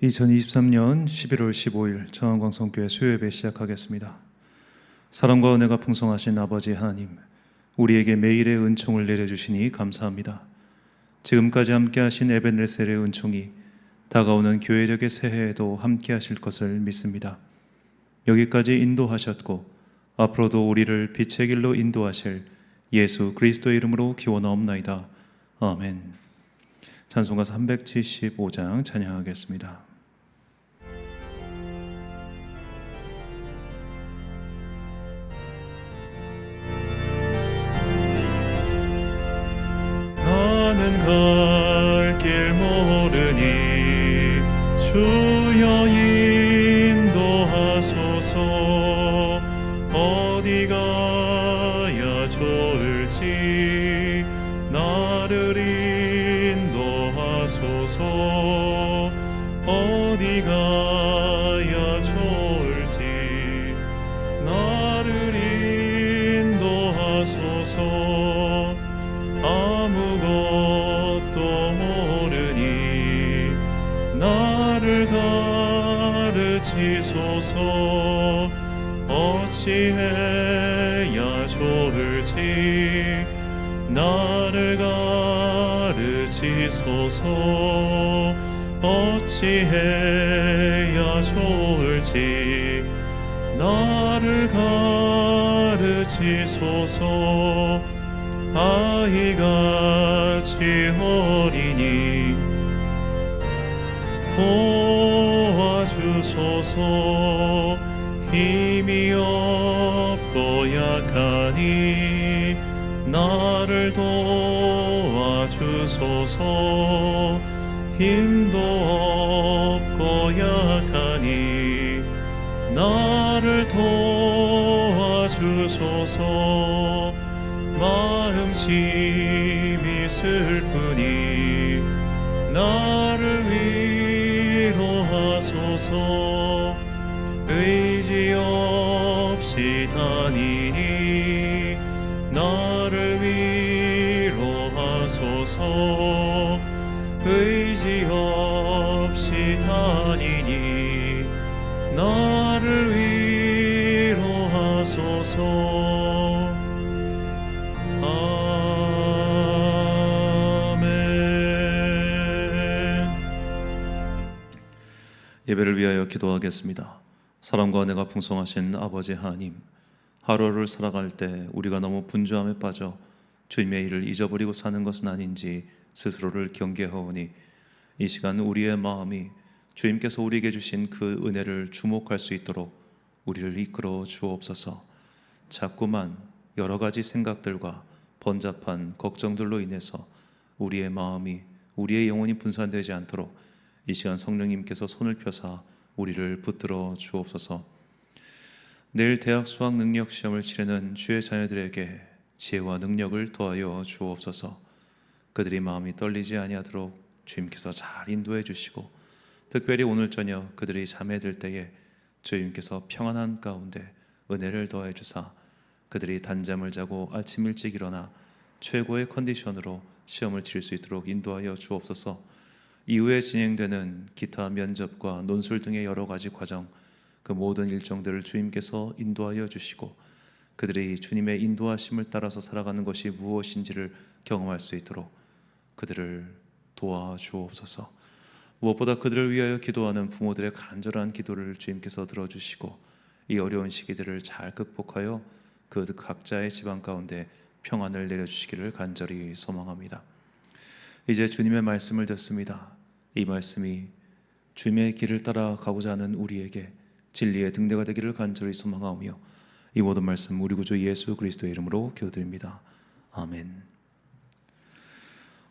2023년 11월 15일 청안광성교회 수요예배 시작하겠습니다. 사랑과 은혜가 풍성하신 아버지 하나님, 우리에게 매일의 은총을 내려주시니 감사합니다. 지금까지 함께하신 에벤네셀의 은총이 다가오는 교회력의 새해에도 함께하실 것을 믿습니다. 여기까지 인도하셨고 앞으로도 우리를 빛의 길로 인도하실 예수 그리스도의 이름으로 기원하옵나이다. 아멘. 찬송가 375장 찬양하겠습니다. 나는 갈 길 모르니 주여 인도하소서. 어디 가야 좋을지 나를 인도하소서. 어디 가야 좋을지 나를 인도하소서. 아무것도 모르니 나를 가르치소서. 어찌해야 좋을지 나를 가르치소서. 어찌해야 좋을지 나를 가르치소서. 아이같이 어리니 도와주소서. 힘이 없고 약하니 나를 도와주소서. 힘도 없고 약하니 나를 도와주소서. 마음심이 슬프니 나를 위로하소서. 의지 없이 다니니 나를 위로하소서. 의지 없이 다니니 나를 위로하소서. 예배를 위하여 기도하겠습니다. 사랑과 은혜가 풍성하신 아버지 하나님, 하루를 살아갈 때 우리가 너무 분주함에 빠져 주님의 일을 잊어버리고 사는 것은 아닌지 스스로를 경계하오니 이 시간 우리의 마음이 주님께서 우리에게 주신 그 은혜를 주목할 수 있도록 우리를 이끌어 주옵소서. 자꾸만 여러 가지 생각들과 번잡한 걱정들로 인해서 우리의 마음이, 우리의 영혼이 분산되지 않도록 이 시간 성령님께서 손을 펴사 우리를 붙들어 주옵소서. 내일 대학 수학 능력 시험을 치르는 주의 자녀들에게 지혜와 능력을 더하여 주옵소서. 그들이 마음이 떨리지 아니하도록 주님께서 잘 인도해 주시고, 특별히 오늘 저녁 그들이 잠에 들 때에 주님께서 평안한 가운데 은혜를 더해 주사 그들이 단잠을 자고 아침 일찍 일어나 최고의 컨디션으로 시험을 치를 수 있도록 인도하여 주옵소서. 이후에 진행되는 기타 면접과 논술 등의 여러 가지 과정, 그 모든 일정들을 주님께서 인도하여 주시고 그들이 주님의 인도하심을 따라서 살아가는 것이 무엇인지를 경험할 수 있도록 그들을 도와주옵소서. 무엇보다 그들을 위하여 기도하는 부모들의 간절한 기도를 주님께서 들어주시고 이 어려운 시기들을 잘 극복하여 그 각자의 집안 가운데 평안을 내려주시기를 간절히 소망합니다. 이제 주님의 말씀을 듣습니다. 이 말씀이 주님의 길을 따라가고자 하는 우리에게 진리의 등대가 되기를 간절히 소망하오며 이 모든 말씀 우리 구주 예수 그리스도의 이름으로 기도드립니다. 아멘.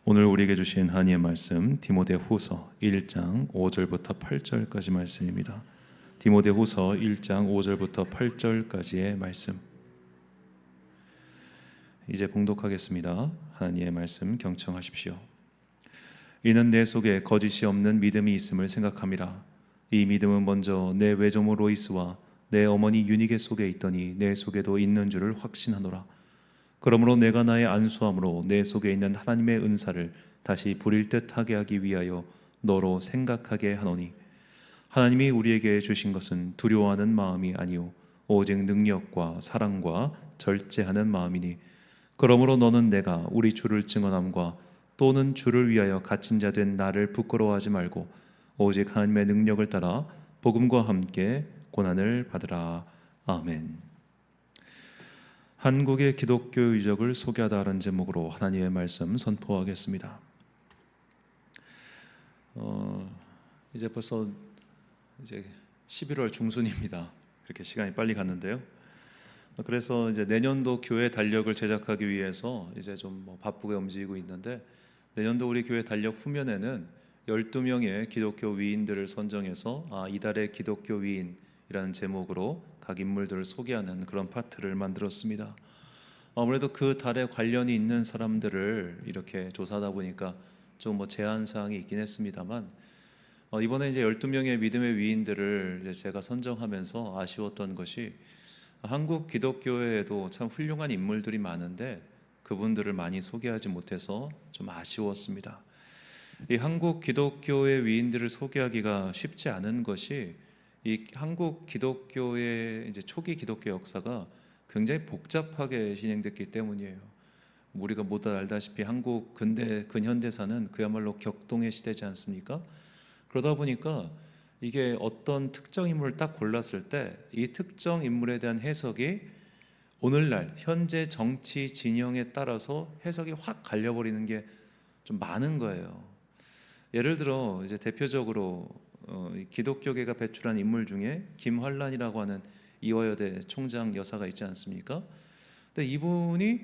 오늘 우리에게 주신 하나님의 말씀 디모데후서 1장 5절부터 8절까지 말씀입니다. 디모데후서 1장 5절부터 8절까지의 말씀 이제 봉독하겠습니다. 하나님의 말씀 경청하십시오. 이는 내 속에 거짓이 없는 믿음이 있음을 생각함이라. 이 믿음은 먼저 내 외조모 로이스와 내 어머니 유니게 속에 있더니 내 속에도 있는 줄을 확신하노라. 그러므로 내가 나의 안수함으로 내 속에 있는 하나님의 은사를 다시 부릴 듯 하게 하기 위하여 너로 생각하게 하노니 하나님이 우리에게 주신 것은 두려워하는 마음이 아니요 오직 능력과 사랑과 절제하는 마음이니 그러므로 너는 내가 우리 주를 증언함과 또는 주를 위하여 갇힌 자 된 나를 부끄러워하지 말고 오직 하나님의 능력을 따라 복음과 함께 고난을 받으라. 아멘. 한국의 기독교 유적을 소개하다라는 제목으로 하나님의 말씀 선포하겠습니다. 이제 벌써 11월 중순입니다. 그렇게 시간이 빨리 갔는데요. 그래서 이제 내년도 교회 달력을 제작하기 위해서 이제 좀 바쁘게 움직이고 있는데, 내년도 우리 교회 달력 후면에는 12명의 기독교 위인들을 선정해서 이달의 기독교 위인이라는 제목으로 각 인물들을 소개하는 그런 파트를 만들었습니다. 아무래도 그 달에 관련이 있는 사람들을 이렇게 조사하다 보니까 좀 제한 사항이 있긴 했습니다만, 이번에 이제 12명의 믿음의 위인들을 이제 제가 선정하면서 아쉬웠던 것이, 한국 기독교회에도 참 훌륭한 인물들이 많은데 그분들을 많이 소개하지 못해서 좀 아쉬웠습니다. 이 한국 기독교의 위인들을 소개하기가 쉽지 않은 것이, 이 한국 기독교의 이제 초기 기독교 역사가 굉장히 복잡하게 진행됐기 때문이에요. 우리가 모두 알다시피 한국 근현대사는 그야말로 격동의 시대지 않습니까? 그러다 보니까 이게 어떤 특정 인물을 딱 골랐을 때 이 특정 인물에 대한 해석이 오늘날 현재 정치 진영에 따라서 해석이 확 갈려버리는 게 좀 많은 거예요. 예를 들어 이제 대표적으로 기독교계가 배출한 인물 중에 김환란이라고 하는 이화여대 총장 여사가 있지 않습니까? 근데 이분이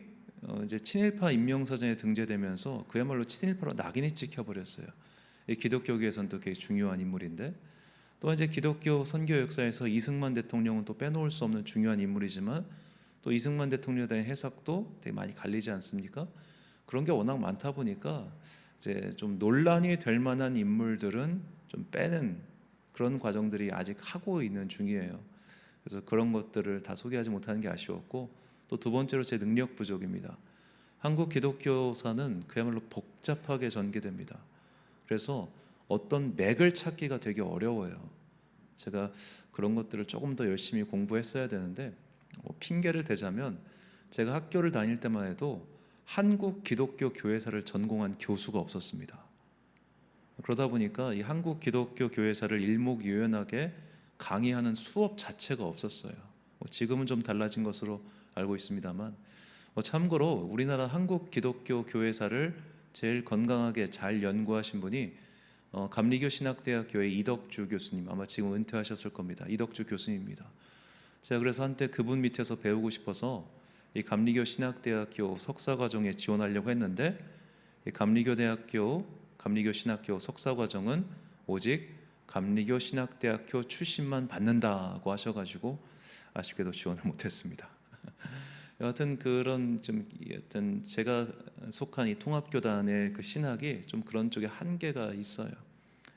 이제 친일파 임명사전에 등재되면서 그야말로 친일파로 낙인이 찍혀버렸어요. 이 기독교계에서는 또 굉장히 중요한 인물인데, 또 이제 기독교 선교 역사에서 이승만 대통령은 또 빼놓을 수 없는 중요한 인물이지만, 또 이승만 대통령에 대한 해석도 되게 많이 갈리지 않습니까? 그런 게 워낙 많다 보니까 이제 좀 논란이 될 만한 인물들은 좀 빼는 그런 과정들이 아직 하고 있는 중이에요. 그래서 그런 것들을 다 소개하지 못하는 게 아쉬웠고, 또 두 번째로 제 능력 부족입니다. 한국 기독교사는 그야말로 복잡하게 전개됩니다. 그래서 어떤 맥을 찾기가 되게 어려워요. 제가 그런 것들을 조금 더 열심히 공부했어야 되는데, 핑계를 대자면 제가 학교를 다닐 때만 해도 한국 기독교 교회사를 전공한 교수가 없었습니다. 그러다 보니까 이 한국 기독교 교회사를 일목요연하게 강의하는 수업 자체가 없었어요. 지금은 좀 달라진 것으로 알고 있습니다만, 참고로 우리나라 한국 기독교 교회사를 제일 건강하게 잘 연구하신 분이 감리교 신학대학교의 이덕주 교수님, 아마 지금 은퇴하셨을 겁니다. 이덕주 교수님입니다. 제가 그래서 한때 그분 밑에서 배우고 싶어서 이 감리교 신학대학교 석사과정에 지원하려고 했는데, 이 감리교 신학교 석사과정은 오직 감리교 신학대학교 출신만 받는다고 하셔가지고 아쉽게도 지원을 못했습니다. 여하튼 그런 여하튼 제가 속한 이 통합교단의 그 신학이 좀 그런 쪽에 한계가 있어요.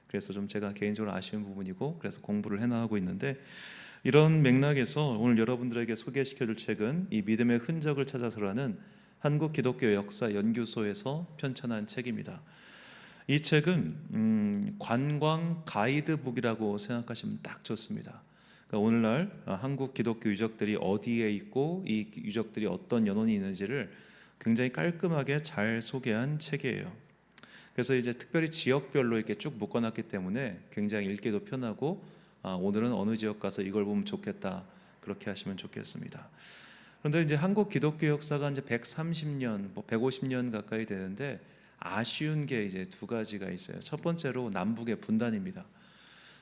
그래서 좀 제가 개인적으로 아쉬운 부분이고, 그래서 공부를 해나가고 있는데, 이런 맥락에서 오늘 여러분들에게 소개시켜줄 책은 이 믿음의 흔적을 찾아서라는 한국 기독교 역사 연구소에서 편찬한 책입니다. 이 책은 관광 가이드북이라고 생각하시면 딱 좋습니다. 그러니까 오늘날 한국 기독교 유적들이 어디에 있고 이 유적들이 어떤 연원이 있는지를 굉장히 깔끔하게 잘 소개한 책이에요. 그래서 이제 특별히 지역별로 이렇게 쭉 묶어놨기 때문에 굉장히 읽기도 편하고, 오늘은 어느 지역 가서 이걸 보면 좋겠다, 그렇게 하시면 좋겠습니다. 그런데 이제 한국 기독교 역사가 이제 130년, 150년 가까이 되는데 아쉬운 게 이제 두 가지가 있어요. 첫 번째로 남북의 분단입니다.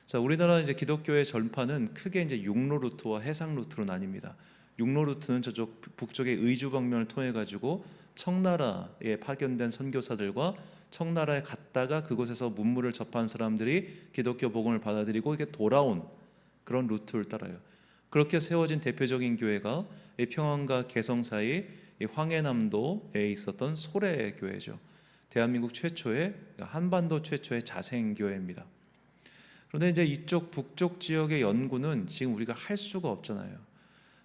자, 우리나라 이제 기독교의 전파는 크게 이제 육로 루트와 해상 루트로 나뉩니다. 육로 루트는 저쪽 북쪽의 의주 방면을 통해 가지고 청나라에 파견된 선교사들과 청나라에 갔다가 그곳에서 문물을 접한 사람들이 기독교 복음을 받아들이고 이게 돌아온 그런 루트를 따라요. 그렇게 세워진 대표적인 교회가 이 평안과 개성 사이 이 황해남도에 있었던 소래 교회죠. 대한민국 최초의, 한반도 최초의 자생 교회입니다. 그런데 이제 이쪽 북쪽 지역의 연구는 지금 우리가 할 수가 없잖아요.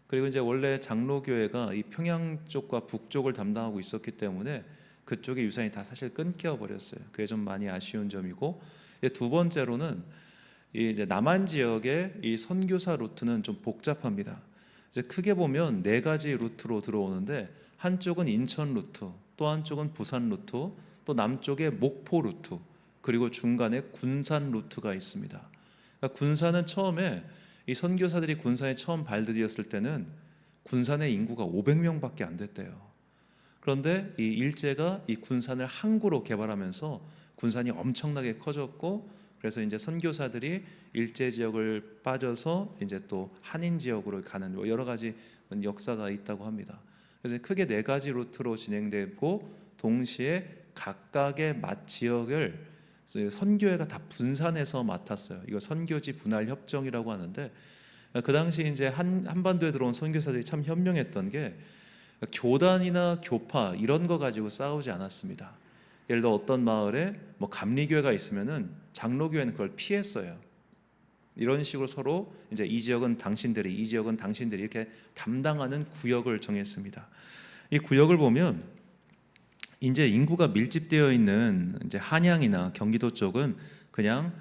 그리고 이제 원래 장로교회가 이 평양 쪽과 북쪽을 담당하고 있었기 때문에 그쪽의 유산이 다 사실 끊겨 버렸어요. 그게 좀 많이 아쉬운 점이고, 두 번째로는 이제 남한 지역의 이 선교사 루트는 좀 복잡합니다. 이제 크게 보면 네 가지 루트로 들어오는데, 한쪽은 인천 루트, 또 한쪽은 부산 루트, 또 남쪽에 목포 루트, 그리고 중간에 군산 루트가 있습니다. 그러니까 군산은 처음에 이 선교사들이 군산에 처음 발디뎠을 때는 군산의 인구가 500명밖에 안 됐대요. 그런데 이 일제가 이 군산을 항구로 개발하면서 군산이 엄청나게 커졌고, 그래서 이제 선교사들이 일제 지역을 빠져서 이제 또 한인 지역으로 가는 여러 가지 역사가 있다고 합니다. 그래서 크게 네 가지 루트로 진행되고, 동시에 각각의 지역을 선교회가 다 분산해서 맡았어요. 이거 선교지 분할 협정이라고 하는데, 그 당시 이제 한반도에 들어온 선교사들이 참 현명했던 게, 교단이나 교파 이런 거 가지고 싸우지 않았습니다. 예를 들어 어떤 마을에 뭐 감리교회가 있으면은 장로교회는 그걸 피했어요. 이런 식으로 서로 이제 이 지역은 당신들이, 이 지역은 당신들이 이렇게 담당하는 구역을 정했습니다. 이 구역을 보면 이제 인구가 밀집되어 있는 이제 한양이나 경기도 쪽은 그냥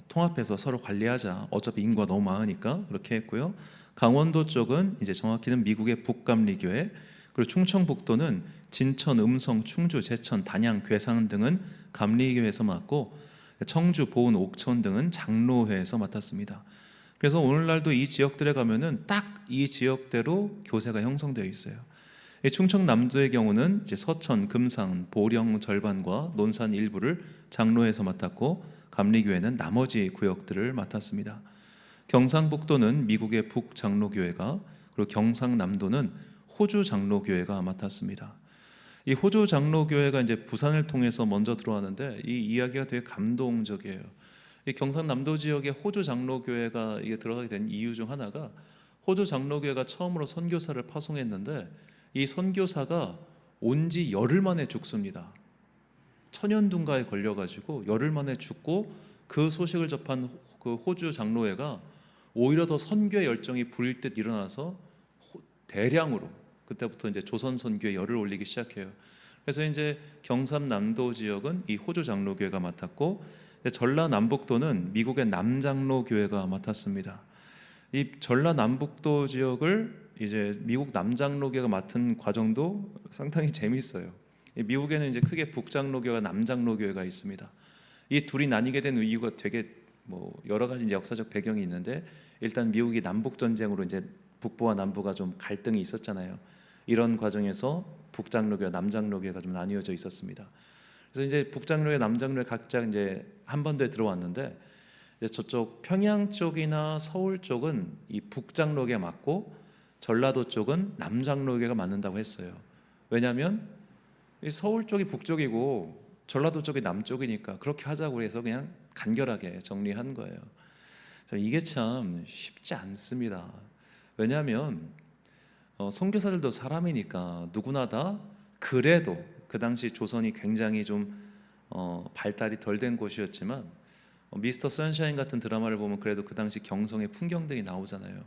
통합해서 서로 관리하자. 어차피 인구가 너무 많으니까 그렇게 했고요. 강원도 쪽은 이제 정확히는 미국의 북감리교회, 그리고 충청북도는 진천, 음성, 충주, 제천, 단양, 괴산 등은 감리교회에서 맡고, 청주, 보은, 옥천 등은 장로회에서 맡았습니다. 그래서 오늘날도 이 지역들에 가면은 딱 이 지역대로 교세가 형성되어 있어요. 충청남도의 경우는 이제 서천, 금산, 보령 절반과 논산 일부를 장로회에서 맡았고, 감리교회는 나머지 구역들을 맡았습니다. 경상북도는 미국의 북장로교회가, 그리고 경상남도는 호주 장로교회가 맡았습니다. 이 호주 장로교회가 이제 부산을 통해서 먼저 들어왔는데, 이 이야기가 되게 감동적이에요. 이 경상남도 지역에 호주 장로교회가 이게 들어가게 된 이유 중 하나가, 호주 장로교회가 처음으로 선교사를 파송했는데, 이 선교사가 온 지 열흘 만에 죽습니다. 천연둔가에 걸려가지고 열흘 만에 죽고, 그 소식을 접한 그 호주 장로회가 오히려 더 선교의 열정이 불일 듯 일어나서 대량으로 그때부터 이제 조선 선교에 열을 올리기 시작해요. 그래서 이제 경상남도 지역은 이 호주 장로교회가 맡았고, 전라남북도는 미국의 남장로교회가 맡았습니다. 이 전라남북도 지역을 이제 미국 남장로교회가 맡은 과정도 상당히 재미있어요. 미국에는 이제 크게 북장로교회와 남장로교회가 있습니다. 이 둘이 나뉘게 된 이유가 되게 여러 가지 이제 역사적 배경이 있는데, 일단 미국이 남북 전쟁으로 이제 북부와 남부가 좀 갈등이 있었잖아요. 이런 과정에서 북장로교와 남장로교가 좀 나뉘어져 있었습니다. 그래서 이제 북장로교, 남장로교 각자 이제 한반도에 들어왔는데, 이제 저쪽 평양 쪽이나 서울 쪽은 이 북장로교가 맞고, 전라도 쪽은 남장로교가 맞는다고 했어요. 왜냐하면 이 서울 쪽이 북쪽이고 전라도 쪽이 남쪽이니까 그렇게 하자고 해서 그냥 간결하게 정리한 거예요. 이게 참 쉽지 않습니다. 왜냐하면 선교사들도 사람이니까 누구나 다, 그래도 그 당시 조선이 굉장히 좀 발달이 덜 된 곳이었지만, 미스터 선샤인 같은 드라마를 보면 그래도 그 당시 경성의 풍경들이 나오잖아요.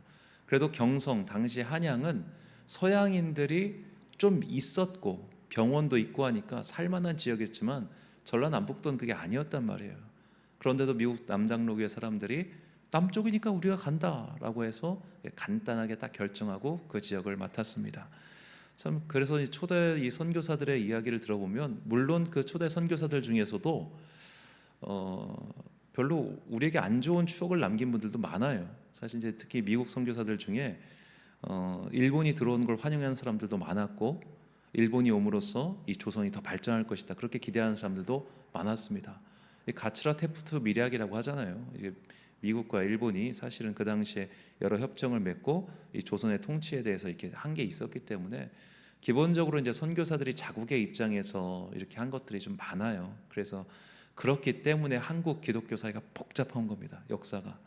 그래도 경성, 당시 한양은 서양인들이 좀 있었고 병원도 있고 하니까 살만한 지역이었지만, 전라남북도는 그게 아니었단 말이에요. 그런데도 미국 남장로교회 사람들이 남쪽이니까 우리가 간다라고 해서 간단하게 딱 결정하고 그 지역을 맡았습니다. 참, 그래서 이 초대 이 선교사들의 이야기를 들어보면, 물론 그 초대 선교사들 중에서도 별로 우리에게 안 좋은 추억을 남긴 분들도 많아요. 사실 이제 특히 미국 선교사들 중에 일본이 들어온 걸 환영하는 사람들도 많았고, 일본이 옴으로써 이 조선이 더 발전할 것이다 그렇게 기대하는 사람들도 많았습니다. 가츠라 테프트 밀약이라고 하잖아요. 이게 미국과 일본이 사실은 그 당시에 여러 협정을 맺고 이 조선의 통치에 대해서 이렇게 한 게 있었기 때문에, 기본적으로 이제 선교사들이 자국의 입장에서 이렇게 한 것들이 좀 많아요. 그래서 그렇기 때문에 한국 기독교 사회가 복잡한 겁니다. 역사가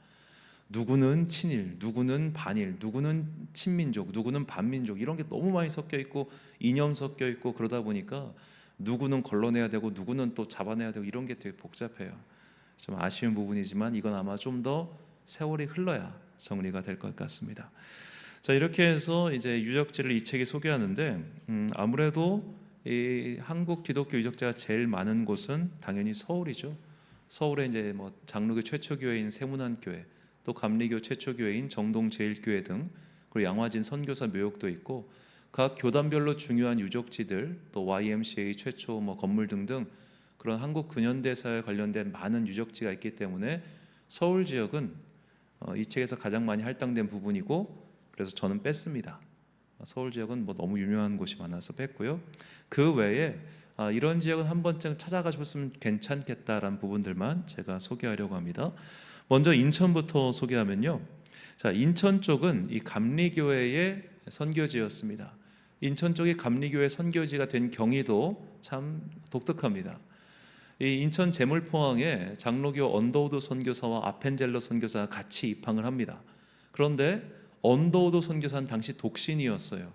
누구는 친일, 누구는 반일, 누구는 친민족, 누구는 반민족, 이런 게 너무 많이 섞여 있고 이념 섞여 있고, 그러다 보니까 누구는 걸러내야 되고 누구는 또 잡아내야 되고, 이런 게 되게 복잡해요. 좀 아쉬운 부분이지만 이건 아마 좀 더 세월이 흘러야 정리가 될 것 같습니다. 자, 이렇게 해서 이제 유적지를 이 책이 소개하는데, 아무래도 이 한국 기독교 유적지가 제일 많은 곳은 당연히 서울이죠. 서울에 이제 뭐 장로교 최초 교회인 세문안교회, 또 감리교 최초 교회인 정동제일교회 등, 그리고 양화진 선교사 묘역도 있고, 각 교단별로 중요한 유적지들, 또 YMCA 최초 뭐 건물 등등 그런 한국 근현대사에 관련된 많은 유적지가 있기 때문에 서울 지역은 이 책에서 가장 많이 할당된 부분이고, 그래서 저는 뺐습니다. 서울 지역은 뭐 너무 유명한 곳이 많아서 뺐고요. 그 외에 이런 지역은 한 번쯤 찾아가 싶으면 괜찮겠다라는 부분들만 제가 소개하려고 합니다. 먼저 인천부터 소개하면요. 자, 인천 쪽은 이 감리교회의 선교지였습니다. 인천 쪽이 감리교회 선교지가 된 경위도 참 독특합니다. 이 인천 제물포항에 장로교 언더우드 선교사와 아펜젤러 선교사가 같이 입항을 합니다. 그런데 언더우드 선교사는 당시 독신이었어요.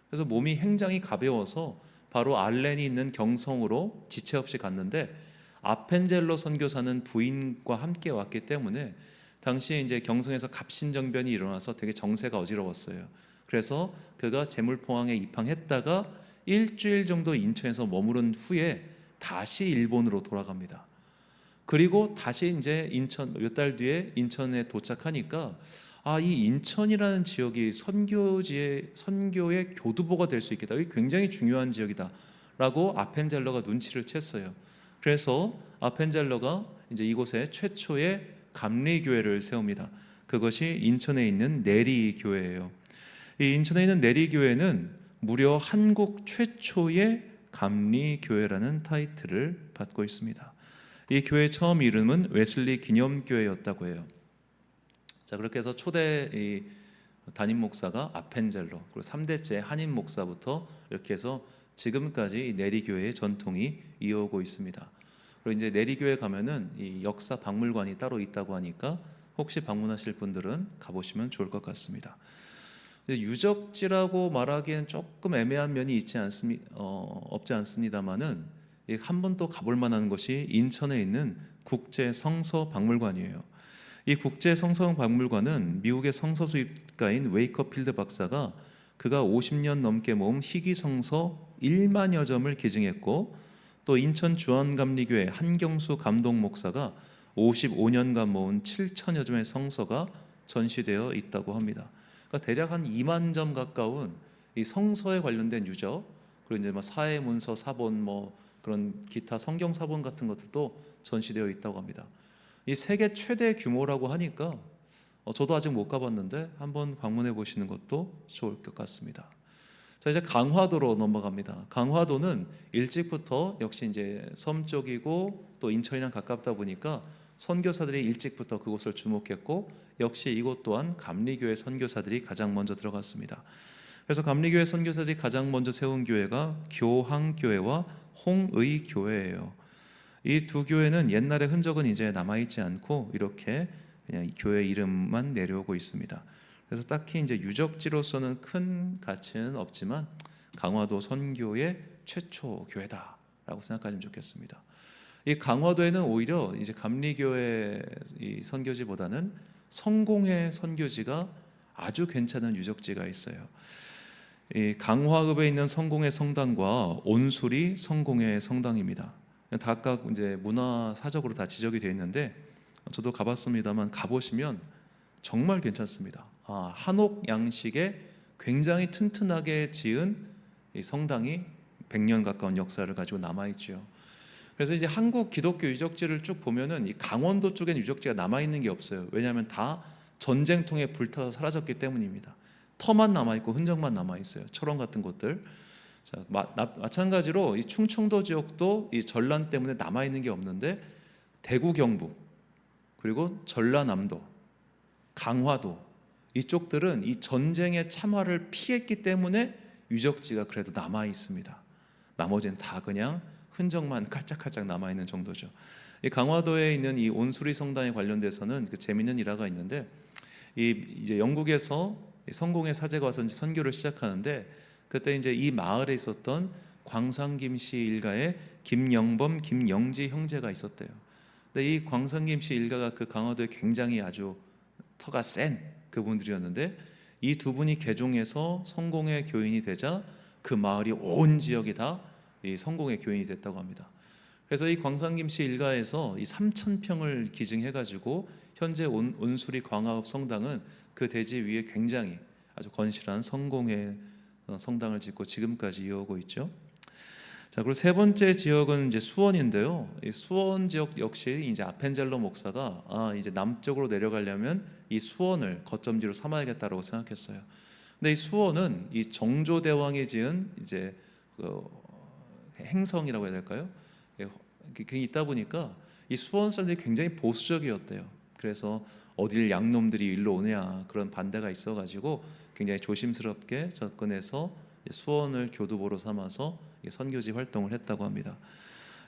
그래서 몸이 굉장히 가벼워서 바로 알렌이 있는 경성으로 지체 없이 갔는데, 아펜젤러 선교사는 부인과 함께 왔기 때문에 당시에 이제 경성에서 갑신정변이 일어나서 되게 정세가 어지러웠어요. 그래서 그가 제물포항에 입항했다가 일주일 정도 인천에서 머무른 후에 다시 일본으로 돌아갑니다. 그리고 다시 이제 인천 몇 달 뒤에 인천에 도착하니까 이 인천이라는 지역이 선교의 교두보가 될 수 있겠다. 이게 굉장히 중요한 지역이다라고 아펜젤러가 눈치를 챘어요. 그래서 아펜젤러가 이제 이곳에 최초의 감리교회를 세웁니다. 그것이 인천에 있는 내리교회예요. 이 인천에 있는 내리교회는 무려 한국 최초의 감리교회라는 타이틀을 받고 있습니다. 이 교회 처음 이름은 웨슬리 기념교회였다고 해요. 자, 그렇게 해서 초대 이 담임 목사가 아펜젤러, 그리고 3대째 한인 목사부터 이렇게 해서 지금까지 이 내리교회의 전통이 이어오고 있습니다. 그리고 이제 내리교회 가면은 이 역사 박물관이 따로 있다고 하니까 혹시 방문하실 분들은 가보시면 좋을 것 같습니다. 유적지라고 말하기엔 조금 애매한 면이 없지 않습니다만은 한 번 또 가볼 만한 것이 인천에 있는 국제 성서 박물관이에요. 이 국제 성서 박물관은 미국의 성서 수입가인 웨이커필드 박사가 그가 50년 넘게 모은 희귀 성서 1만여 점을 기증했고, 또 인천 주한감리교회 한경수 감독 목사가 55년간 모은 7천여 점의 성서가 전시되어 있다고 합니다. 그러니까 대략 한 2만 점 가까운 이 성서에 관련된 유적, 그리고 이제 뭐 사회문서 사본, 뭐 그런 기타 성경 사본 같은 것들도 전시되어 있다고 합니다. 이 세계 최대 규모라고 하니까 저도 아직 못 가봤는데 한번 방문해 보시는 것도 좋을 것 같습니다. 자, 이제 강화도로 넘어갑니다. 강화도는 일찍부터 역시 이제 섬 쪽이고 또 인천이랑 가깝다 보니까 선교사들이 일찍부터 그곳을 주목했고, 역시 이곳 또한 감리교회 선교사들이 가장 먼저 들어갔습니다. 그래서 감리교회 선교사들이 가장 먼저 세운 교회가 교항교회와 홍의교회예요. 이 두 교회는 옛날의 흔적은 이제 남아있지 않고 이렇게 그냥 교회 이름만 내려오고 있습니다. 그래서 딱히 이제 유적지로서는 큰 가치는 없지만 강화도 선교의 최초 교회다라고 생각하시면 좋겠습니다. 이 강화도에는 오히려 이제 감리교회 이 선교지보다는 성공회 선교지가 아주 괜찮은 유적지가 있어요. 이 강화읍에 있는 성공회 성당과 온수리 성공회 성당입니다. 각각 이제 문화사적으로 다 지적이 되어 있는데 저도 가봤습니다만 가보시면 정말 괜찮습니다. 한옥 양식의 굉장히 튼튼하게 지은 이 성당이 100년 가까운 역사를 가지고 남아있죠. 그래서 이제 한국 기독교 유적지를 쭉 보면은 이 강원도 쪽엔 유적지가 남아있는 게 없어요. 왜냐하면 다 전쟁통에 불타서 사라졌기 때문입니다. 터만 남아있고 흔적만 남아있어요. 철원 같은 곳들. 자, 마찬가지로 이 충청도 지역도 이 전란 때문에 남아있는 게 없는데, 대구 경북, 그리고 전라남도, 강화도 이쪽들은 이 전쟁의 참화를 피했기 때문에 유적지가 그래도 남아 있습니다. 나머지는 다 그냥 흔적만 깔짝깔짝 남아 있는 정도죠. 이 강화도에 있는 이 온수리 성당에 관련돼서는 그 재미있는 일화가 있는데, 이제 영국에서 성공의 사제가 와서 이제 선교를 시작하는데, 그때 이제 이 마을에 있었던 광상김 씨 일가에 김영범, 김영지 형제가 있었대요. 근데 이 광상김 씨 일가가 그 강화도에 굉장히 아주 터가 센 그분들이었는데, 이 두 분이 개종해서 성공의 교인이 되자 그 마을이 온 지역이 다 이 성공의 교인이 됐다고 합니다. 그래서 이 광산김씨 일가에서 이 3,000평을 기증해가지고 현재 온수리 광화읍 성당은 그 대지 위에 굉장히 아주 건실한 성공의 성당을 짓고 지금까지 이어오고 있죠. 자, 그리고 세 번째 지역은 이제 수원인데요. 이 수원 지역 역시 이제 아펜젤로 목사가 이제 남쪽으로 내려가려면 이 수원을 거점지로 삼아야겠다라고 생각했어요. 근데 이 수원은 이 정조대왕이 지은 이제 그 행성이라고 해야 될까요? 그게 있다 보니까 이 수원 사람들이 굉장히 보수적이었대요. 그래서 어딜 양놈들이 일로 오냐 그런 반대가 있어가지고 굉장히 조심스럽게 접근해서 수원을 교두보로 삼아서 선교지 활동을 했다고 합니다.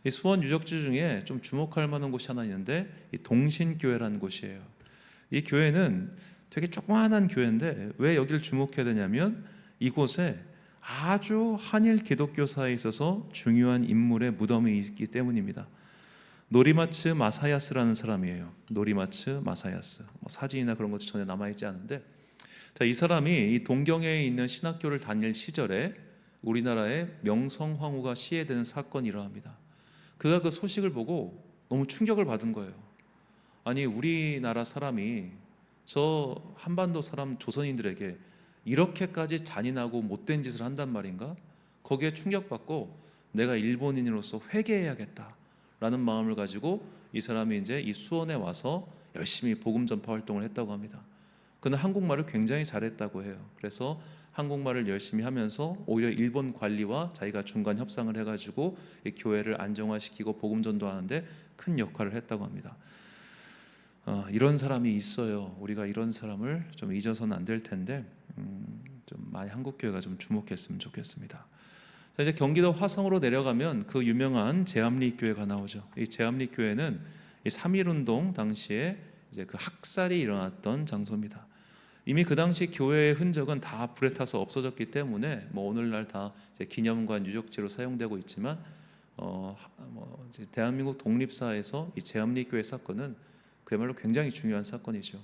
이 수원 유적지 중에 좀 주목할 만한 곳이 하나 있는데 이 동신교회라는 곳이에요. 이 교회는 되게 조그마한 교회인데 왜 여기를 주목해야 되냐면 이곳에 아주 한일 기독교사에 있어서 중요한 인물의 무덤이 있기 때문입니다. 노리마츠 마사야스라는 사람이에요. 노리마츠 마사야스. 사진이나 그런 것도 전혀 남아있지 않은데, 자, 이 사람이 이 동경에 있는 신학교를 다닐 시절에 우리나라에 명성황후가 시해되는 사건이 일어납니다. 그가 그 소식을 보고 너무 충격을 받은 거예요. 아니, 우리나라 사람이 저 한반도 사람 조선인들에게 이렇게까지 잔인하고 못된 짓을 한단 말인가? 거기에 충격받고 내가 일본인으로서 회개해야겠다라는 마음을 가지고 이 사람이 이제 이 수원에 와서 열심히 복음 전파 활동을 했다고 합니다. 그는 한국말을 굉장히 잘했다고 해요. 그래서 한국말을 열심히 하면서 오히려 일본 관리와 자기가 중간 협상을 해가지고 이 교회를 안정화시키고 복음 전도하는데 큰 역할을 했다고 합니다. 이런 사람이 있어요. 우리가 이런 사람을 좀 잊어서는 안 될 텐데 좀 많이 한국 교회가 좀 주목했으면 좋겠습니다. 자, 이제 경기도 화성으로 내려가면 그 유명한 제암리 교회가 나오죠. 이 제암리 교회는 이 3.1운동 당시에 이제 그 학살이 일어났던 장소입니다. 이미 그 당시 교회의 흔적은 다 불에 타서 없어졌기 때문에 뭐 오늘날 다 이제 기념관 유적지로 사용되고 있지만 이제 대한민국 독립사에서 이 제암리 교회 사건은 그야말로 굉장히 중요한 사건이죠.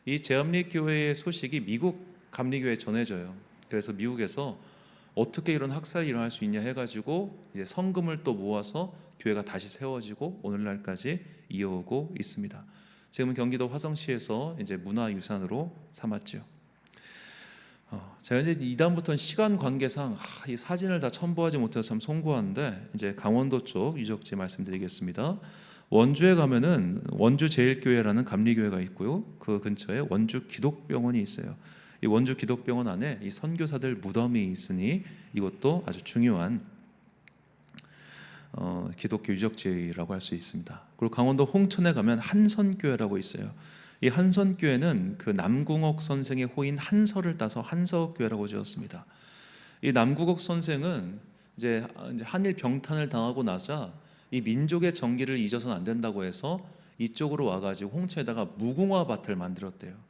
이 제암리 교회의 소식이 미국 감리교회에 전해져요. 그래서 미국에서 어떻게 이런 학살이 일어날 수 있냐 해가지고 이제 성금을 또 모아서 교회가 다시 세워지고 오늘날까지 이어오고 있습니다. 지금은 경기도 화성시에서 이제 문화유산으로 삼았죠. 제가 이제 이다음부터는 시간 관계상 이 사진을 다 첨부하지 못해서 참 송구한데 이제 강원도 쪽 유적지 말씀드리겠습니다. 원주에 가면은 원주 제일교회라는 감리교회가 있고요. 그 근처에 원주 기독병원이 있어요. 이 원주 기독병원 안에 이 선교사들 무덤이 있으니 이것도 아주 중요한 기독교 유적지라고 할 수 있습니다. 그리고 강원도 홍천에 가면 한선교회라고 있어요. 이 한선교회는 그 남궁옥 선생의 호인 한서를 따서 한서교회라고 지었습니다. 이 남궁옥 선생은 이제 한일 병탄을 당하고 나자 이 민족의 정기를 잊어서는 안 된다고 해서 이쪽으로 와가지고 홍천에다가 무궁화밭을 만들었대요.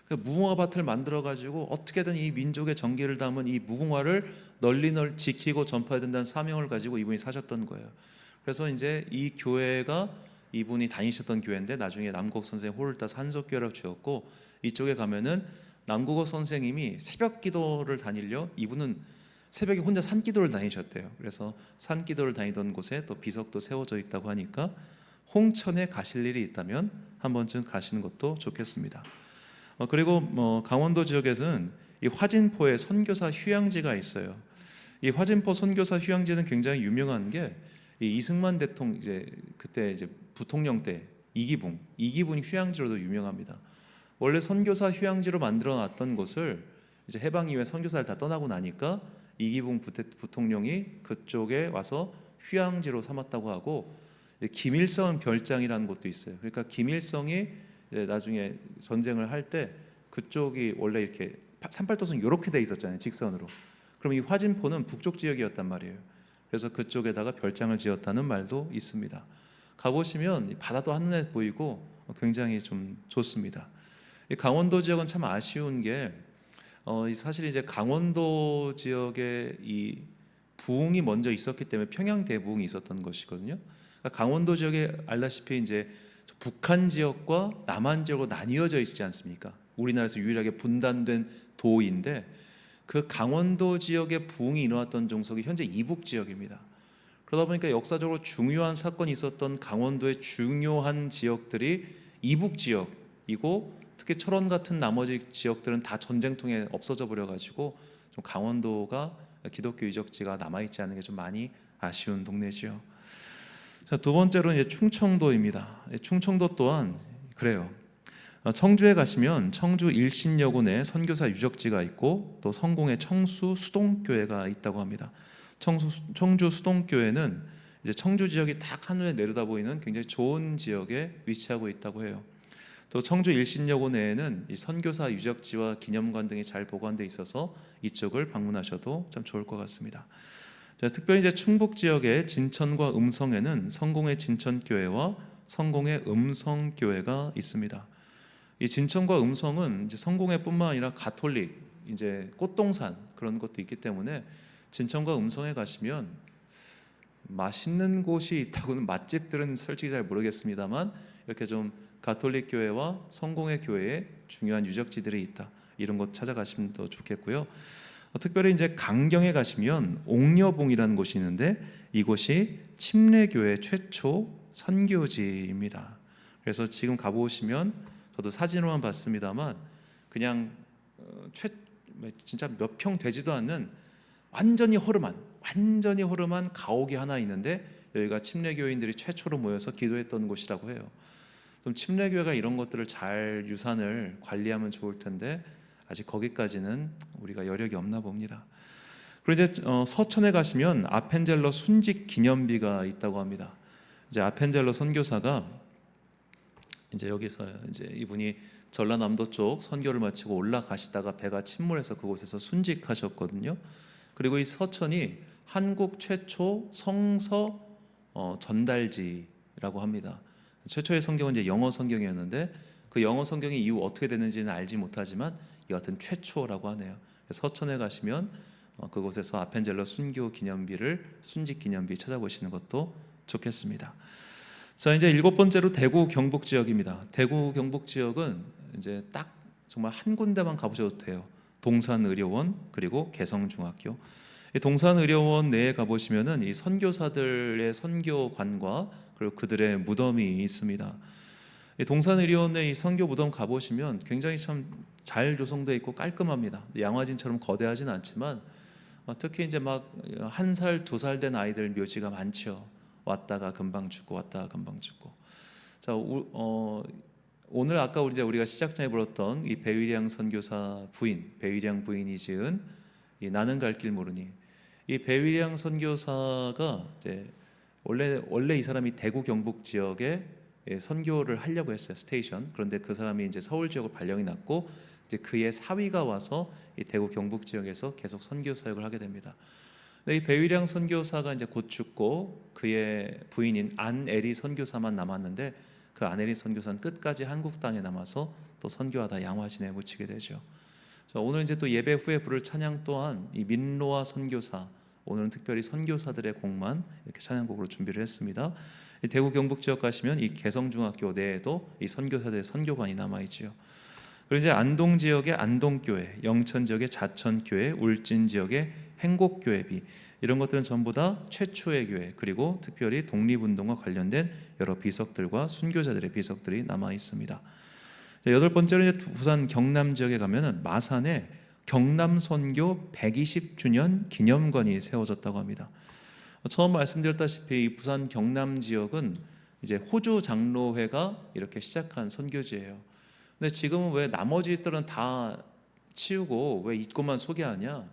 무궁화밭을 만들어가지고 어떻게든 이 민족의 정기를 담은 이 무궁화를 널리 지키고 전파해야 된다는 사명을 가지고 이분이 사셨던 거예요. 그래서 이제 이 교회가 이분이 다니셨던 교회인데 나중에 남궁옥 선생 홀을 따서 한석교회라고 지었고, 이쪽에 가면은 남궁옥 선생님이 새벽 기도를 다니려 이분은 새벽에 혼자 산기도를 다니셨대요. 그래서 산기도를 다니던 곳에 또 비석도 세워져 있다고 하니까 홍천에 가실 일이 있다면 한 번쯤 가시는 것도 좋겠습니다. 그리고 강원도 지역에서는 이 화진포에 선교사 휴양지가 있어요. 이 화진포 선교사 휴양지는 굉장히 유명한 게 이 이승만 대통령 그때 이제 부통령 때 이기붕 휴양지로도 유명합니다. 원래 선교사 휴양지로 만들어 놨던 곳을 이제 해방 이후에 선교사를 다 떠나고 나니까 이기붕 부통령이 그쪽에 와서 휴양지로 삼았다고 하고, 김일성 별장이라는 곳도 있어요. 그러니까 김일성이 나중에 전쟁을 할 때 그쪽이 원래 이렇게 38도선 이렇게 돼 있었잖아요, 직선으로. 그럼 이 화진포는 북쪽 지역이었단 말이에요. 그래서 그쪽에다가 별장을 지었다는 말도 있습니다. 가보시면 바다도 한눈에 보이고 굉장히 좀 좋습니다. 이 강원도 지역은 참 아쉬운 게 사실 이제 강원도 지역에 이 부흥이 먼저 있었기 때문에 평양 대부흥이 있었던 것이거든요. 그러니까 강원도 지역에 알다시피 이제 북한 지역과 남한 지역으로 나뉘어져 있지 않습니까? 우리나라에서 유일하게 분단된 도인데 그 강원도 지역의 부흥이 일어났던 종속이 현재 이북 지역입니다. 그러다 보니까 역사적으로 중요한 사건이 있었던 강원도의 중요한 지역들이 이북 지역이고, 특히 철원 같은 나머지 지역들은 다 전쟁통에 없어져 버려가지고 좀 강원도가 기독교 유적지가 남아있지 않은 게 좀 많이 아쉬운 동네지요. 자, 두 번째로는 이제 충청도입니다. 충청도 또한 그래요. 청주에 가시면 청주 일신여군에 선교사 유적지가 있고, 또 성공의 청수 수동교회가 있다고 합니다. 청주 수동교회는 이제 청주 지역이 딱 하늘에 내려다 보이는 굉장히 좋은 지역에 위치하고 있다고 해요. 또 청주 일신여고내에는 이 선교사 유적지와 기념관 등이 잘 보관돼 있어서 이쪽을 방문하셔도 참 좋을 것 같습니다. 자, 특별히 이제 충북 지역의 진천과 음성에는 성공의 진천교회와 성공의 음성교회가 있습니다. 이 진천과 음성은 이제 성공회뿐만 아니라 가톨릭 이제 꽃동산 그런 것도 있기 때문에 진천과 음성에 가시면 맛있는 곳이 있다고는, 맛집들은 솔직히 잘 모르겠습니다만, 이렇게 좀 가톨릭 교회와 성공회 교회에 중요한 유적지들이 있다, 이런 곳 찾아가시면 더 좋겠고요. 특별히 이제 강경에 가시면 옥녀봉이라는 곳이 있는데, 이곳이 침례교회 최초 선교지입니다. 그래서 지금 가보시면, 저도 사진으로만 봤습니다만, 그냥 진짜 몇 평 되지도 않는 완전히 허름한 가옥이 하나 있는데, 여기가 침례교인들이 최초로 모여서 기도했던 곳이라고 해요. 좀 침례교회가 이런 것들을 잘 유산을 관리하면 좋을 텐데 아직 거기까지는 우리가 여력이 없나 봅니다. 그리고 이제 서천에 가시면 아펜젤러 순직 기념비가 있다고 합니다. 이제 아펜젤러 선교사가 이제 여기서 이제 이분이 전라남도 쪽 선교를 마치고 올라가시다가 배가 침몰해서 그곳에서 순직하셨거든요. 그리고 이 서천이 한국 최초 성서 전달지라고 합니다. 최초의 성경은 이제 영어 성경이었는데, 그 영어 성경이 이후 어떻게 됐는지는 알지 못하지만 여하튼 최초라고 하네요. 서천에 가시면 그곳에서 아펜젤러 순직 기념비 찾아보시는 것도 좋겠습니다. 자, 이제 일곱 번째로 대구 경북 지역입니다. 대구 경북 지역은 이제 딱 정말 한 군데만 가보셔도 돼요. 동산의료원 그리고 개성중학교. 이 동산의료원 내에 가보시면은 이 선교사들의 선교관과 그리고 그들의 무덤이 있습니다. 이 동산의료원 내 이 선교 무덤 가보시면 굉장히 참 잘 조성되어 있고 깔끔합니다. 양화진처럼 거대하진 않지만 특히 이제 막 1살, 2살 된 아이들 묘지가 많죠. 왔다가 금방 죽고 왔다가 금방 죽고. 자, 오늘 아까 우리가 시작 전에 불렀던 이 배위량 선교사 부인, 배위량 부인이 지은 이 나는 갈 길 모르니, 이 배위량 선교사가 이제 원래 이 사람이 대구 경북 지역에 선교를 하려고 했어요, 스테이션. 그런데 그 사람이 이제 서울 지역으로 발령이 났고, 이제 그의 사위가 와서 이 대구 경북 지역에서 계속 선교 사역을 하게 됩니다. 이 배위량 선교사가 이제 곧 죽고 그의 부인인 안에리 선교사만 남았는데, 그 안에리 선교사는 끝까지 한국 땅에 남아서 또 선교하다 양화진에 묻히게 되죠. 자, 오늘 이제 또 예배 후에 부를 찬양 또한 이 민로아 선교사, 오늘은 특별히 선교사들의 곡만 이렇게 찬양곡으로 준비를 했습니다. 이 대구 경북 지역 가시면 이 개성중학교 내에도 이 선교사들의 선교관이 남아 있지요. 그리고 이제 안동 지역의 안동교회, 영천 지역의 자천교회, 울진 지역의 행곡교회비, 이런 것들은 전부 다 최초의 교회, 그리고 특별히 독립운동과 관련된 여러 비석들과 순교자들의 비석들이 남아 있습니다. 여덟 번째로 이제 부산 경남 지역에 가면은 마산에 경남선교 120주년 기념관이 세워졌다고 합니다. 처음 말씀드렸다시피 이 부산 경남 지역은 이제 호주 장로회가 이렇게 시작한 선교지예요. 근데 지금은 왜 나머지들은 다 치우고 왜 이곳만 소개하냐?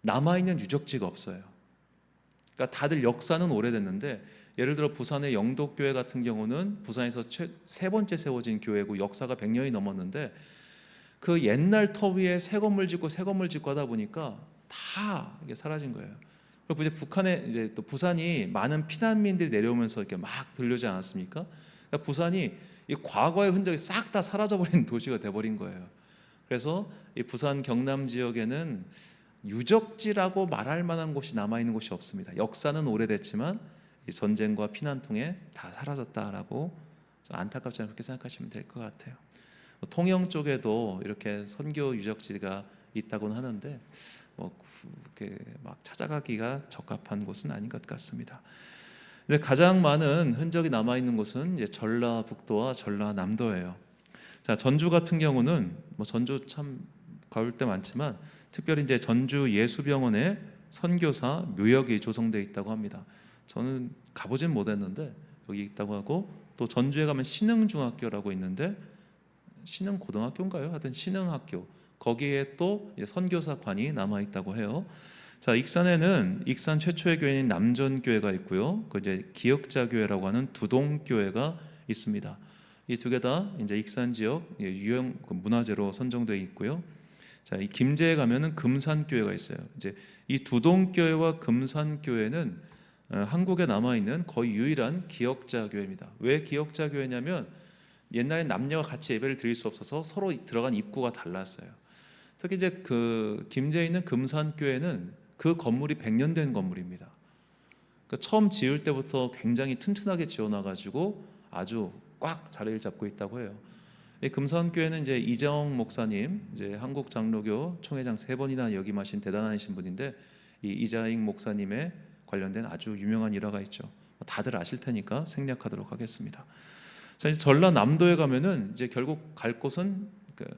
남아있는 유적지가 없어요. 그러니까 다들 역사는 오래됐는데, 예를 들어 부산의 영덕교회 같은 경우는 부산에서 세 번째 세워진 교회고 역사가 100년이 넘었는데, 그 옛날 터 위에 새 건물 짓고 하다 보니까 다 이게 사라진 거예요. 그리고 이제 북한에 이제 또 부산이 많은 피난민들이 내려오면서 이렇게 막 들려오지 않았습니까? 그러니까 부산이 이 과거의 흔적이 싹 다 사라져버린 도시가 돼버린 거예요. 그래서 이 부산 경남 지역에는 유적지라고 말할 만한 곳이 남아있는 곳이 없습니다. 역사는 오래됐지만 이 전쟁과 피난 통에 다 사라졌다라고 좀 안타깝지 않게 그렇게 생각하시면 될 것 같아요. 통영 쪽에도 이렇게 선교 유적지가 있다고는 하는데 그렇게 막 찾아가기가 적합한 곳은 아닌 것 같습니다. 근데 가장 많은 흔적이 남아 있는 곳은 이제 전라북도와 전라남도예요. 자, 전주 같은 경우는 전주 참 가볼 때 많지만 특별히 이제 전주 예수병원에 선교사 묘역이 조성되어 있다고 합니다. 저는 가보진 못했는데 여기 있다고 하고, 또 전주에 가면 신흥중학교라고 있는데 신흥고등학교인가요? 하여튼 신흥학교, 거기에 또 선교사관이 남아 있다고 해요. 자, 익산에는 익산 최초의 교회인 남전교회가 있고요. 그 이제 기역자교회라고 하는 두동교회가 있습니다. 이 두 개 다 이제 익산 지역 유형 문화재로 선정되어 있고요. 자, 이 김제에 가면은 금산교회가 있어요. 이제 이 두동교회와 금산교회는 한국에 남아 있는 거의 유일한 기역자교회입니다. 왜 기역자교회냐면 옛날에 남녀가 같이 예배를 드릴 수 없어서 서로 들어간 입구가 달랐어요. 특히 이제 그 김제에 있는 금산교회는 그 건물이 100년 된 건물입니다. 그러니까 처음 지을 때부터 굉장히 튼튼하게 지어놔가지고 아주 꽉 자리를 잡고 있다고 해요. 이 금산교회는 이제 이정 목사님, 이제 한국 장로교 총회장 3번이나 역임하신 대단하신 분인데, 이 이자익 목사님의 관련된 아주 유명한 일화가 있죠. 다들 아실 테니까 생략하도록 하겠습니다. 자, 이제 전라남도에 가면은 이제 결국 갈 곳은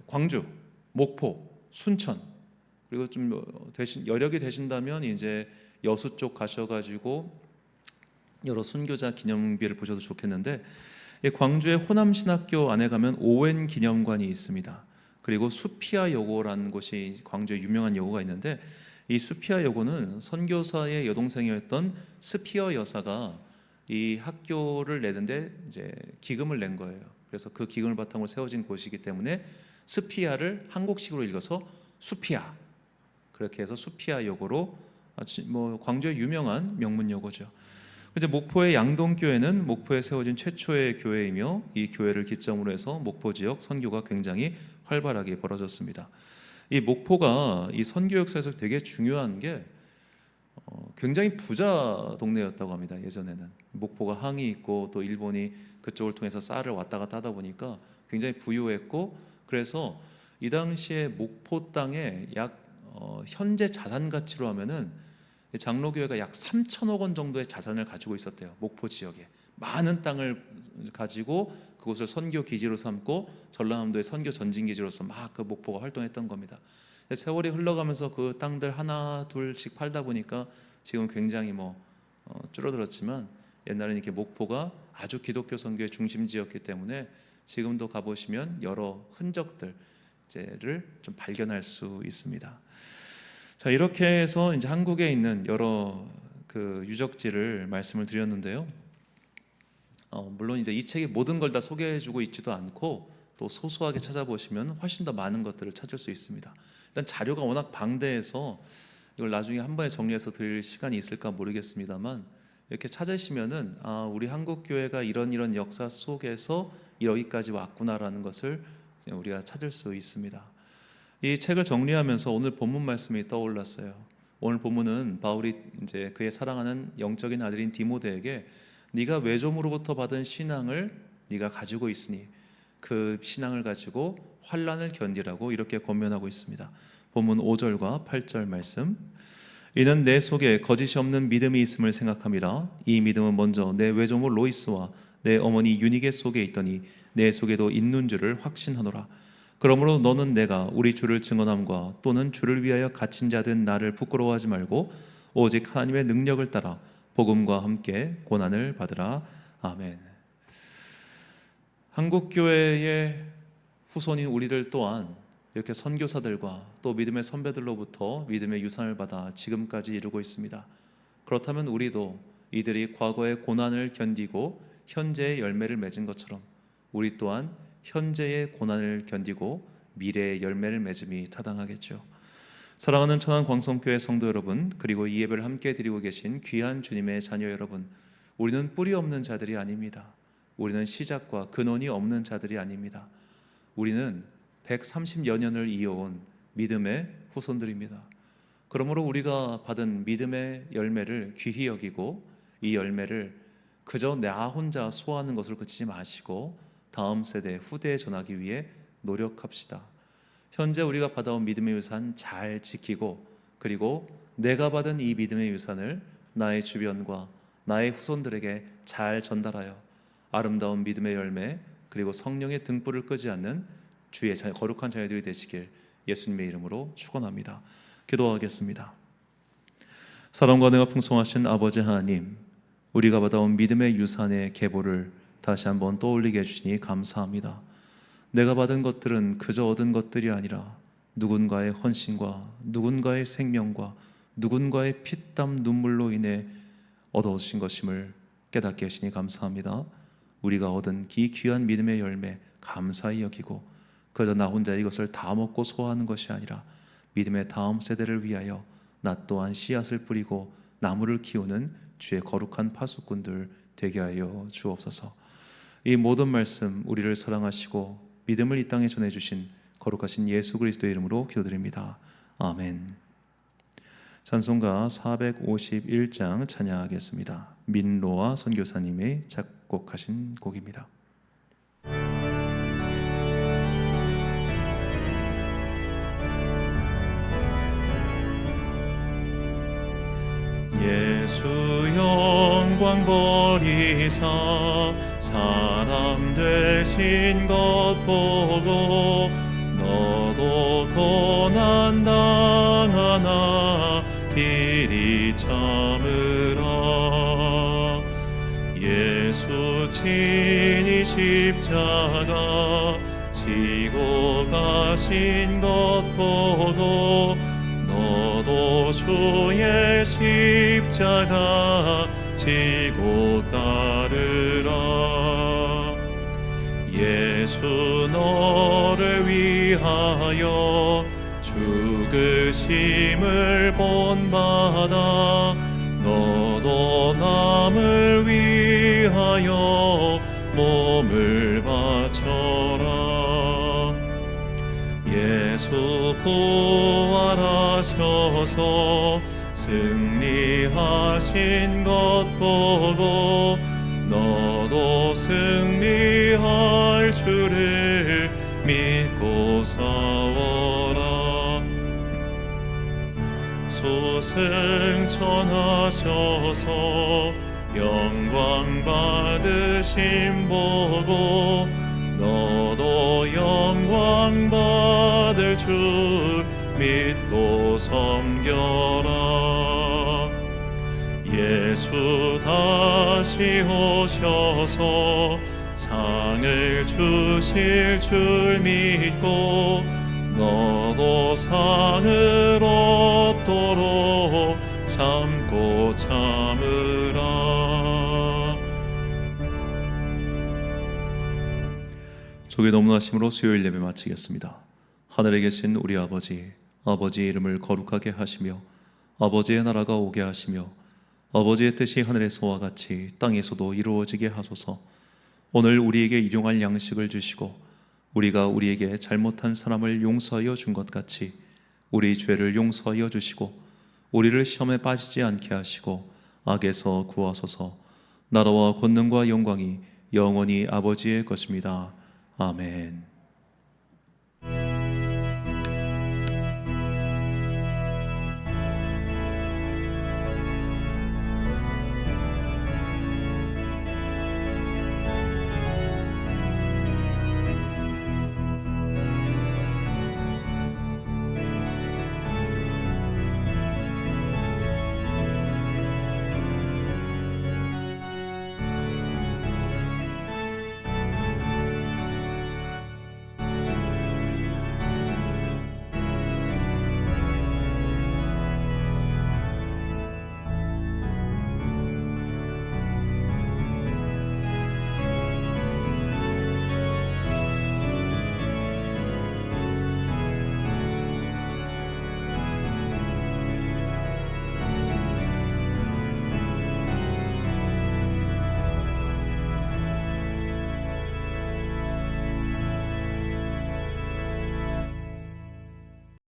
광주, 목포, 순천, 그리고 좀 대신 여력이 되신다면 이제 여수 쪽 가셔가지고 여러 순교자 기념비를 보셔도 좋겠는데, 광주의 호남신학교 안에 가면 오웬 기념관이 있습니다. 그리고 수피아 여고라는 곳이 광주에 유명한 여고가 있는데, 이 수피아 여고는 선교사의 여동생이었던 스피어 여사가 이 학교를 내는데 이제 기금을 낸 거예요. 그래서 그 기금을 바탕으로 세워진 곳이기 때문에 스피아를 한국식으로 읽어서 수피아, 그렇게 해서 수피아 여고로 광주의 유명한 명문 여고죠. 이제 목포의 양동교회는 목포에 세워진 최초의 교회이며, 이 교회를 기점으로 해서 목포 지역 선교가 굉장히 활발하게 벌어졌습니다. 이 목포가 이 선교 역사에서 되게 중요한 게 굉장히 부자 동네였다고 합니다. 예전에는 목포가 항이 있고 또 일본이 그쪽을 통해서 쌀을 왔다 갔다 하다 보니까 굉장히 부유했고, 그래서 이 당시에 목포 땅에 약 현재 자산 가치로 하면은 장로교회가 약 3천억 원 정도의 자산을 가지고 있었대요. 목포 지역에 많은 땅을 가지고 그곳을 선교 기지로 삼고 전라남도의 선교 전진 기지로서 막 그 목포가 활동했던 겁니다. 세월이 흘러가면서 그 땅들 하나 둘씩 팔다 보니까 지금 굉장히 줄어들었지만, 옛날에는 이렇게 목포가 아주 기독교 선교의 중심지였기 때문에 지금도 가보시면 여러 흔적들을 좀 발견할 수 있습니다. 자, 이렇게 해서 이제 한국에 있는 여러 그 유적지를 말씀을 드렸는데요. 물론 이제 이 책이 모든 걸 다 소개해주고 있지도 않고, 또 소소하게 찾아보시면 훨씬 더 많은 것들을 찾을 수 있습니다. 일단 자료가 워낙 방대해서 이걸 나중에 한 번에 정리해서 드릴 시간이 있을까 모르겠습니다만, 이렇게 찾으시면은 우리 한국 교회가 이런 역사 속에서 여기까지 왔구나라는 것을 우리가 찾을 수 있습니다. 이 책을 정리하면서 오늘 본문 말씀이 떠올랐어요. 오늘 본문은 바울이 이제 그의 사랑하는 영적인 아들인 디모데에게 네가 외조모로부터 받은 신앙을 네가 가지고 있으니 그 신앙을 가지고 환난을 견디라고 이렇게 권면하고 있습니다. 본문 5절과 8절 말씀. 이는 내 속에 거짓이 없는 믿음이 있음을 생각함이라. 이 믿음은 먼저 내 외조모 로이스와 내 어머니 유니게 속에 있더니 내 속에도 있는 줄을 확신하노라. 그러므로 너는 내가 우리 주를 증언함과 또는 주를 위하여 갇힌 자 된 나를 부끄러워하지 말고 오직 하나님의 능력을 따라 복음과 함께 고난을 받으라. 아멘. 한국교회의 후손인 우리들 또한 이렇게 선교사들과 또 믿음의 선배들로부터 믿음의 유산을 받아 지금까지 이루고 있습니다. 그렇다면 우리도 이들이 과거의 고난을 견디고 현재의 열매를 맺은 것처럼 우리 또한 현재의 고난을 견디고 미래의 열매를 맺음이 타당하겠죠. 사랑하는 천안광성교회 성도 여러분, 그리고 이 예배를 함께 드리고 계신 귀한 주님의 자녀 여러분, 우리는 뿌리 없는 자들이 아닙니다. 우리는 시작과 근원이 없는 자들이 아닙니다. 우리는 130여 년을 이어온 믿음의 후손들입니다. 그러므로 우리가 받은 믿음의 열매를 귀히 여기고, 이 열매를 그저 나 혼자 소화하는 것을 그치지 마시고 다음 세대 후대에 전하기 위해 노력합시다. 현재 우리가 받아온 믿음의 유산 잘 지키고, 그리고 내가 받은 이 믿음의 유산을 나의 주변과 나의 후손들에게 잘 전달하여 아름다운 믿음의 열매, 그리고 성령의 등불을 끄지 않는 주의 거룩한 자녀들이 되시길 예수님의 이름으로 축원합니다. 기도하겠습니다. 사랑과 은혜가 풍성하신 아버지 하나님, 우리가 받아온 믿음의 유산의 계보를 다시 한번 떠올리게 해주시니 감사합니다. 내가 받은 것들은 그저 얻은 것들이 아니라 누군가의 헌신과 누군가의 생명과 누군가의 피땀 눈물로 인해 얻어오신 것임을 깨닫게 하시니 감사합니다. 우리가 얻은 이 귀한 믿음의 열매 감사히 여기고, 그저 나 혼자 이것을 다 먹고 소화하는 것이 아니라 믿음의 다음 세대를 위하여 나 또한 씨앗을 뿌리고 나무를 키우는 주의 거룩한 파수꾼들 되게 하여 주옵소서. 이 모든 말씀 우리를 사랑하시고 믿음을 이 땅에 전해주신 거룩하신 예수 그리스도의 이름으로 기도드립니다. 아멘. 찬송가 451장 찬양하겠습니다. 민로아 선교사님의 작곡하신 곡입니다. 예수 영광 버리사 사람 되신 것 보고 너도 고난 당하나 길이 참으라. 예수 친히 십자가 지고 가신 것 보고 너도 주의 십자가 지고 따르라. 예수 너를 위하여 죽으심을 본받아 너도 남을 위하여 몸을 바쳐라. 예수 부활하셔서 승리하신 것 보고 너도 승리할 줄을 믿고 싸워라. 소승천하셔서 영광 받으심 보고 너도 영광 받을 줄 믿고 섬겨라. 예수 다시 오셔서 상을 주실 줄 믿고 너도 상을 얻도록 참고 참으라. 주의 너무나심으로 수요일 예배 마치겠습니다. 하늘에 계신 우리 아버지, 아버지의 이름을 거룩하게 하시며 아버지의 나라가 오게 하시며 아버지의 뜻이 하늘에서와 같이 땅에서도 이루어지게 하소서. 오늘 우리에게 일용할 양식을 주시고 우리가 우리에게 잘못한 사람을 용서하여 준 것 같이 우리 죄를 용서하여 주시고 우리를 시험에 빠지지 않게 하시고 악에서 구하소서. 나라와 권능과 영광이 영원히 아버지의 것입니다. 아멘.